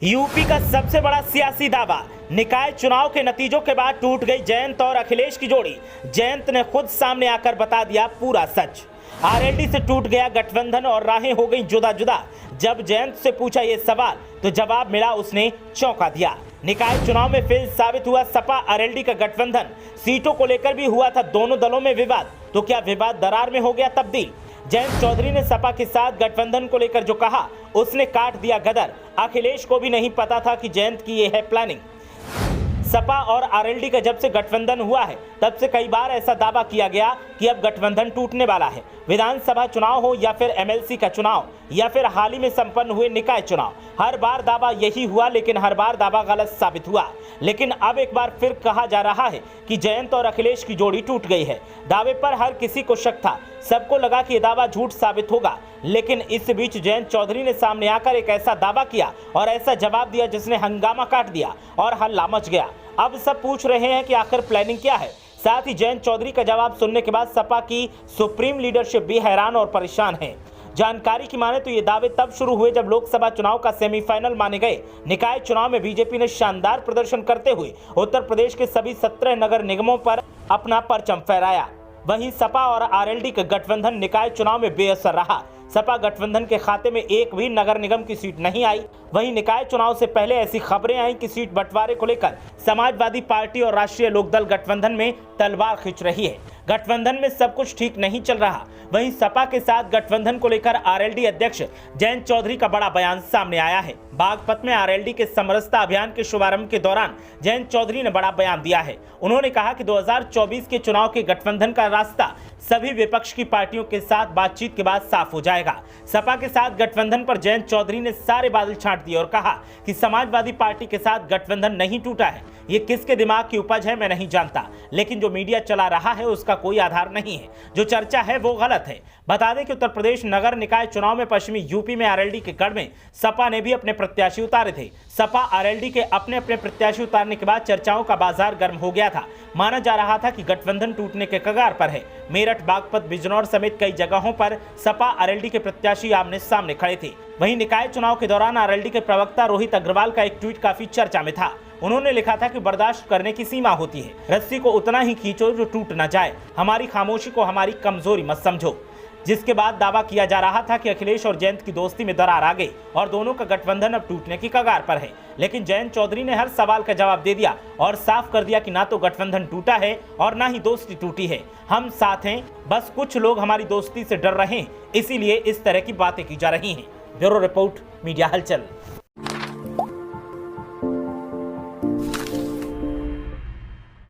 UP का सबसे बड़ा सियासी दावा, निकाय चुनाव के नतीजों के बाद टूट गई जयंत और अखिलेश की जोड़ी। जयंत ने खुद सामने आकर बता दिया पूरा सच। आरएलडी से टूट गया गठबंधन और राहें हो गई जुदा जुदा। जब जयंत से पूछा ये सवाल तो जवाब मिला, उसने चौंका दिया। निकाय चुनाव में फेल साबित हुआ सपा आरएलडी का गठबंधन। सीटों को लेकर भी हुआ था दोनों दलों में विवाद, तो क्या विवाद दरार में हो गया तब्दील? जयंत चौधरी ने सपा के साथ गठबंधन को लेकर जो कहा, उसने काट दिया गदर। अखिलेश को भी नहीं पता था कि जयंत की ये है प्लानिंग। सपा और आरएलडी का जब से गठबंधन हुआ है तब से कई बार ऐसा दावा किया गया कि अब गठबंधन टूटने वाला है। विधानसभा चुनाव हो या फिर एमएलसी का चुनाव या फिर हाल ही में संपन्न हुए निकाय चुनाव, हर बार दावा यही हुआ, लेकिन हर बार दावा गलत साबित हुआ। लेकिन अब एक बार फिर कहा जा रहा है कि जयंत और अखिलेश की जोड़ी टूट गई है। दावे पर हर किसी को शक था, सबको लगा कि यह दावा झूठ साबित होगा, लेकिन इस बीच जयंत चौधरी ने सामने आकर एक ऐसा दावा किया और ऐसा जवाब दिया जिसने हंगामा काट दिया और हल्ला मच गया। अब सब पूछ रहे हैं कि आखिर प्लानिंग क्या है। साथ ही जयंत चौधरी का जवाब सुनने के बाद सपा की सुप्रीम लीडरशिप भी हैरान और परेशान है। जानकारी की माने तो ये दावे तब शुरू हुए जब लोकसभा चुनाव का सेमीफाइनल माने गए निकाय चुनाव में बीजेपी ने शानदार प्रदर्शन करते हुए उत्तर प्रदेश के सभी 17 नगर निगमों पर अपना परचम फहराया। वहीं सपा और आरएलडी का गठबंधन निकाय चुनाव में बेअसर रहा। सपा गठबंधन के खाते में एक भी नगर निगम की सीट नहीं आई। वहीं निकाय चुनाव से पहले ऐसी खबरें आई कि सीट बंटवारे को लेकर समाजवादी पार्टी और राष्ट्रीय लोकदल गठबंधन में तलवार खींच रही है। गठबंधन में सब कुछ ठीक नहीं चल रहा। वहीं सपा के साथ गठबंधन को लेकर आरएलडी अध्यक्ष जयंत चौधरी का बड़ा बयान सामने आया है। बागपत में आरएलडी के समरसता अभियान के शुभारंभ के दौरान जयंत चौधरी ने बड़ा बयान दिया है। उन्होंने कहा कि 2024 के चुनाव के गठबंधन का रास्ता सभी विपक्ष की पार्टियों के साथ बातचीत के बाद साफ हो जाएगा। सपा के साथ गठबंधन पर जयंत चौधरी ने सारे बादल छांट दिए और कहा कि समाजवादी पार्टी के साथ गठबंधन नहीं टूटा है। ये किसके दिमाग की उपज है मैं नहीं जानता, लेकिन जो मीडिया चला रहा है उसका कोई आधार नहीं है। जो चर्चा है वो गलत है। बता दें कि उत्तर प्रदेश नगर निकाय चुनाव में पश्चिमी यूपी में आरएलडी के गढ़ में सपा ने भी अपने प्रत्याशी उतारे थे। सपा आरएलडी के अपने प्रत्याशी उतारने के बाद चर्चाओं का बाजार गर्म हो गया था। माना जा रहा था कि गठबंधन टूटने के कगार पर है। मेरठ, बागपत, बिजनौर समेत कई जगहों पर सपा आरएलडी के प्रत्याशी आमने सामने खड़े थे। वहीं निकाय चुनाव के दौरान आरएलडी के प्रवक्ता रोहित अग्रवाल का एक ट्वीट काफी चर्चा में था। उन्होंने लिखा था कि बर्दाश्त करने की सीमा होती है, रस्सी को उतना ही खींचो जो टूट न जाए। हमारी खामोशी को हमारी कमजोरी मत समझो। जिसके बाद दावा किया जा रहा था कि अखिलेश और जयंत की दोस्ती में दरार आ गई और दोनों का गठबंधन अब टूटने की कगार पर है। लेकिन जयंत चौधरी ने हर सवाल का जवाब दे दिया और साफ कर दिया कि ना तो गठबंधन टूटा है और ना ही दोस्ती टूटी है। हम साथ हैं, बस कुछ लोग हमारी दोस्ती से डर रहे हैं, इसीलिए इस तरह की बातें की जा रही हैं। ब्यूरो रिपोर्ट, मीडिया हलचल।